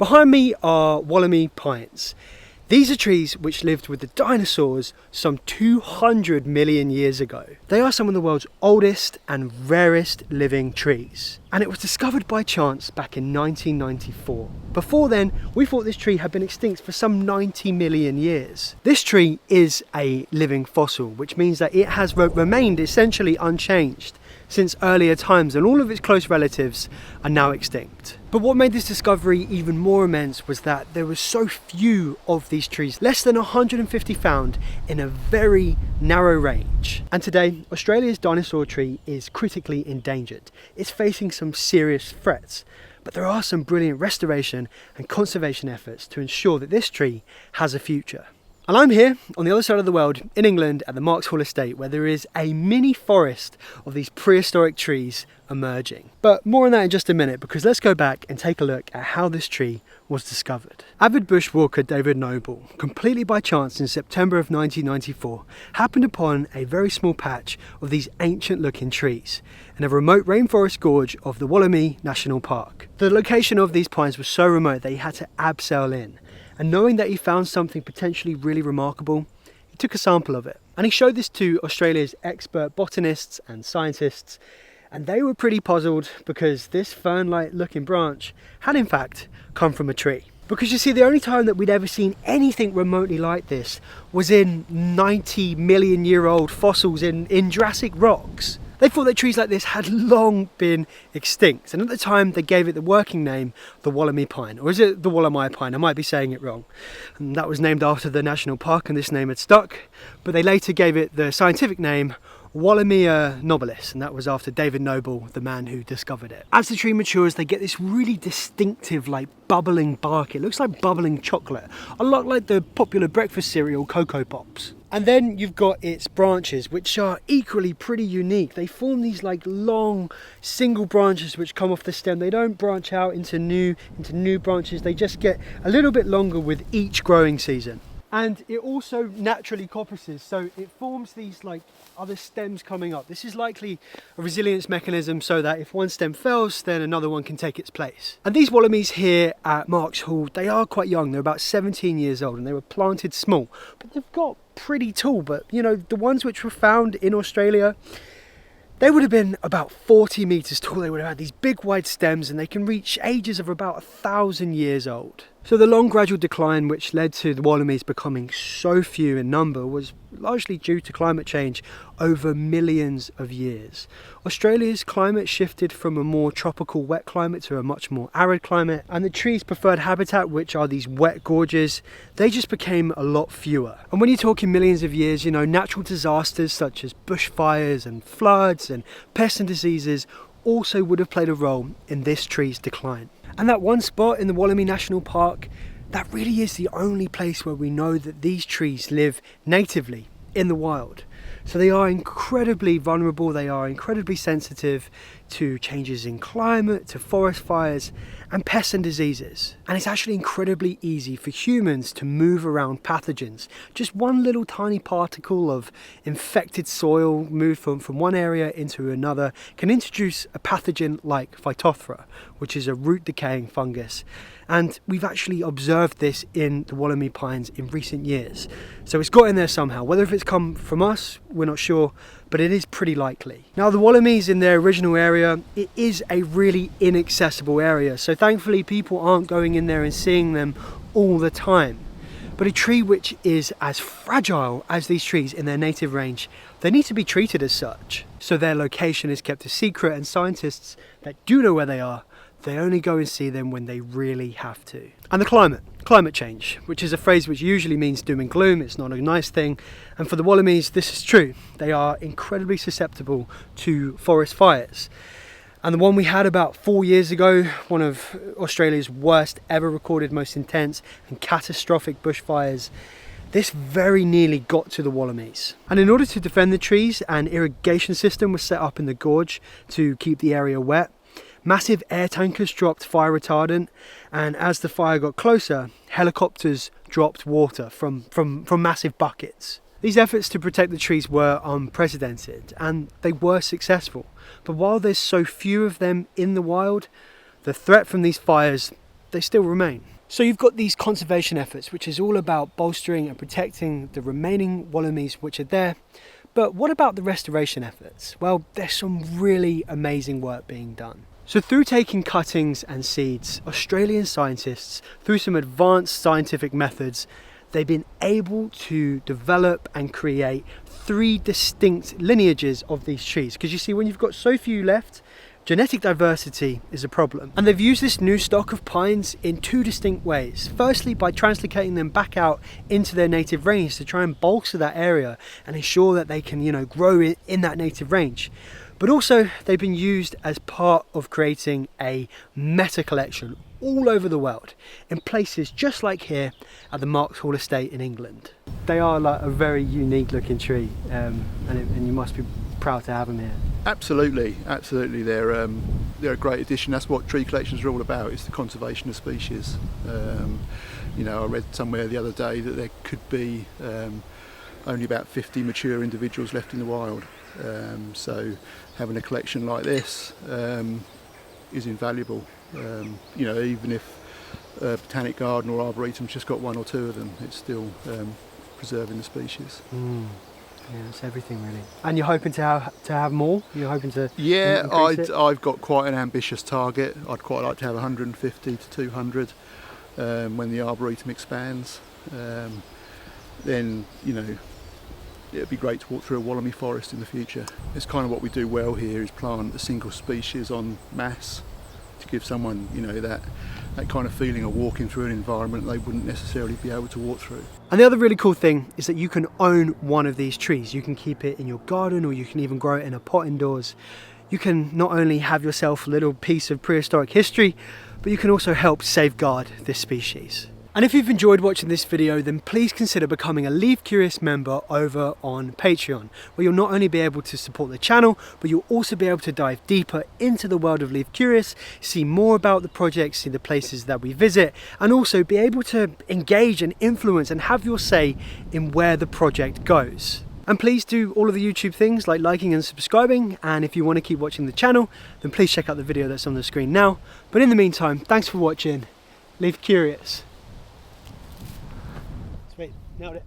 Behind me are Wollemi pines. These are trees which lived with the dinosaurs some 200 million years ago. They are some of the world's oldest and rarest living trees. And it was discovered by chance back in 1994. Before then, we thought this tree had been extinct for some 90 million years. This tree is a living fossil, which means that it has remained essentially unchanged since earlier times, and all of its close relatives are now extinct. But what made this discovery even more immense was that there were so few of these trees, less than 150 found in a very narrow range. And today, Australia's dinosaur tree is critically endangered. It's facing some serious threats, but there are some brilliant restoration and conservation efforts to ensure that this tree has a future. And I'm here on the other side of the world in England at the Marks Hall estate, where there is a mini forest of these prehistoric trees emerging. But more on that in just a minute, because let's go back and take a look at how this tree was discovered. Avid bushwalker David Noble, completely by chance in September of 1994, happened upon a very small patch of these ancient looking trees in a remote rainforest gorge of the Wollemi National Park. The location of these pines was so remote that he had to abseil in. And knowing that he found something potentially really remarkable, he took a sample of it. And he showed this to Australia's expert botanists and scientists, and they were pretty puzzled because this fern-like looking branch had in fact come from a tree. Because you see, the only time that we'd ever seen anything remotely like this was in 90 million year old fossils in Jurassic rocks. They thought that trees like this had long been extinct, and at the time they gave it the working name, the Wollemi pine, or is it the Wollemi pine? I might be saying it wrong. And that was named after the national park, and this name had stuck, but they later gave it the scientific name Wollemia nobilis, and that was after David Noble, the man who discovered it. As the tree matures, they get this really distinctive, like bubbling bark. It looks like bubbling chocolate, a lot like the popular breakfast cereal Cocoa Pops. And then you've got its branches, which are equally pretty unique. They form these like long single branches which come off the stem. They don't branch out into new branches. They just get a little bit longer with each growing season. And it also naturally coppices, so it forms these like other stems coming up. This is likely a resilience mechanism so that if one stem fails, then another one can take its place. And these Wollemis here at Marks Hall, they are quite young. They're about 17 years old and they were planted small, but they've got pretty tall. But you know, the ones which were found in Australia, they would have been about 40 meters tall. They would have had these big wide stems, and they can reach ages of about 1,000 years old. So the long gradual decline which led to the Wollemis becoming so few in number was largely due to climate change over millions of years. Australia's climate shifted from a more tropical wet climate to a much more arid climate, and the trees' preferred habitat, which are these wet gorges, they just became a lot fewer. And when you're talking millions of years, you know, natural disasters such as bushfires and floods and pests and diseases also would have played a role in this tree's decline. And that one spot in the Wollemi National Park, that really is the only place where we know that these trees live natively in the wild. So they are incredibly vulnerable, they are incredibly sensitive to changes in climate, to forest fires and pests and diseases. And it's actually incredibly easy for humans to move around pathogens. Just one little tiny particle of infected soil moved from one area into another can introduce a pathogen like Phytophthora, which is a root decaying fungus. And we've actually observed this in the Wollemi pines in recent years. So it's got in there somehow. Whether if it's come from us, we're not sure, but it is pretty likely. Now the Wollemis in their original area, it is a really inaccessible area. So thankfully people aren't going in there and seeing them all the time. But a tree which is as fragile as these trees in their native range, they need to be treated as such. So their location is kept a secret, and scientists that do know where they are, they only go and see them when they really have to. And the climate change, which is a phrase which usually means doom and gloom. It's not a nice thing. And for the Wollemis, this is true. They are incredibly susceptible to forest fires. And the one we had about 4 years ago, one of Australia's worst ever recorded, most intense and catastrophic bushfires, this very nearly got to the Wollemis. And in order to defend the trees, an irrigation system was set up in the gorge to keep the area wet. Massive air tankers dropped fire retardant, and as the fire got closer, helicopters dropped water from massive buckets. These efforts to protect the trees were unprecedented, and they were successful. But while there's so few of them in the wild, the threat from these fires they still remain. So you've got these conservation efforts, which is all about bolstering and protecting the remaining wallabies which are there. But what about the restoration efforts? Well, there's some really amazing work being done. So through taking cuttings and seeds, Australian scientists, through some advanced scientific methods, they've been able to develop and create 3 distinct lineages of these trees. Because you see, when you've got so few left, genetic diversity is a problem. And they've used this new stock of pines in 2 distinct ways. Firstly, by translocating them back out into their native range to try and bolster that area and ensure that they can, grow in that native range. But also, they've been used as part of creating a meta collection all over the world, in places just like here at the Marks Hall Estate in England. They are like a very unique looking tree, and you must be proud to have them here. Absolutely, absolutely. They're a great addition. That's what tree collections are all about. It's the conservation of species. I read somewhere the other day that there could be only about 50 mature individuals left in the wild. So having a collection like this is invaluable. Even if a botanic garden or arboretum's just got 1 or 2 of them, it's still preserving the species. Yeah, it's everything really. And you're hoping to have more? You're hoping to I've got quite an ambitious target. I'd quite like to have 150 to 200 when the arboretum expands. Then it'd be great to walk through a wallaby forest in the future. It's kind of what we do well here, is plant a single species en masse to give someone that kind of feeling of walking through an environment they wouldn't necessarily be able to walk through. And the other really cool thing is that you can own one of these trees. You can keep it in your garden, or you can even grow it in a pot indoors. You can not only have yourself a little piece of prehistoric history, but you can also help safeguard this species. And if you've enjoyed watching this video, then please consider becoming a Leave Curious member over on Patreon, where you'll not only be able to support the channel, but you'll also be able to dive deeper into the world of Leave Curious, see more about the project, see the places that we visit, and also be able to engage and influence and have your say in where the project goes. And please do all of the YouTube things like liking and subscribing, and if you want to keep watching the channel, then please check out the video that's on the screen now. But in the meantime, thanks for watching. Leave Curious. Sweet, nailed it.